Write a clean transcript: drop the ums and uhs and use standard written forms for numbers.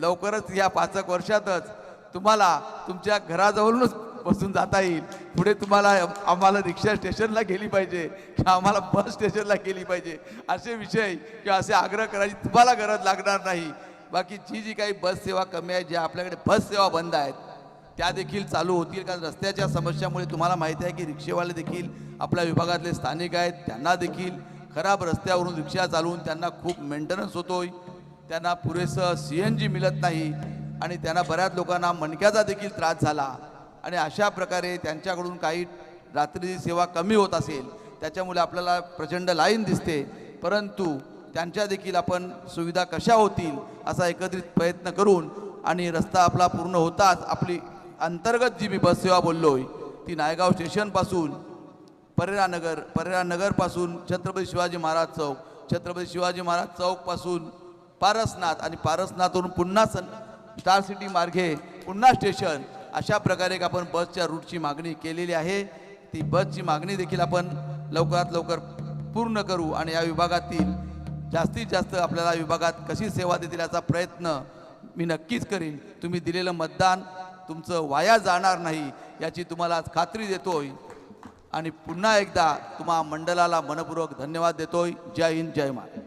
लवकरच या 5 वर्षातच तुम्हाला तुमच्या घराजवळूनच बसून जाता येईल। पुढे तुम्हाला आम्हाला रिक्षा स्टेशनला गेली पाहिजे किंवा आम्हाला बस स्टेशनला गेली पाहिजे असे विषय किंवा असे आग्रह करायची तुम्हाला गरज लागणार नाही। बाकी जी काही बस सेवा कमी आहे, ज्या आपल्याकडे बस सेवा बंद आहेत त्या देखील चालू होतील। कारण रस्त्याच्या समस्यामुळे तुम्हाला माहिती आहे की रिक्षेवाले देखील आपल्या विभागातले स्थानिक आहेत, त्यांना देखील खराब रस्त्यावरून रिक्षा चालवून त्यांना खूप मेंटेनन्स होतोय, त्यांना पुरेसं CNG मिळत नाही आणि त्यांना बऱ्याच लोकांना मणक्याचा देखील त्रास झाला आणि अशा प्रकारे त्यांच्याकडून काही रात्रीची सेवा कमी होत असेल त्याच्यामुळे आपल्याला प्रचंड लाईन दिसते। परंतु त्यांच्या देखील आपण सुविधा कशा होतील असा एकत्रित प्रयत्न करून आणि रस्ता आपला पूर्ण होताच आपली अंतर्गत जी मी बस सेवा बोललोय ती नायगाव स्टेशनपासून परेरा नगरपासून छत्रपती शिवाजी महाराज चौक, छत्रपती शिवाजी महाराज चौकपासून पारसनाथ आणि पारसनाथवरून पुन्हा स्टार सिटी मार्गे पुन्हा स्टेशन अशा प्रकारे आपण बसच्या रूटची मागणी केलेली आहे। ती बसची मागणी देखील आपण लवकरात लवकर पूर्ण करू आणि या विभागातील जास्तीत जास्त आपल्याला विभागात कशी सेवा देतील याचा प्रयत्न मी नक्कीच करीन। तुम्ही दिलेलं मतदान तुमचं वाया जाणार नाही याची तुम्हाला खात्री देतोय आणि पुन्हा एकदा तुम्हा मंडळाला मनपूर्वक धन्यवाद देतोय। जय हिंद, जय महाराष्ट्र।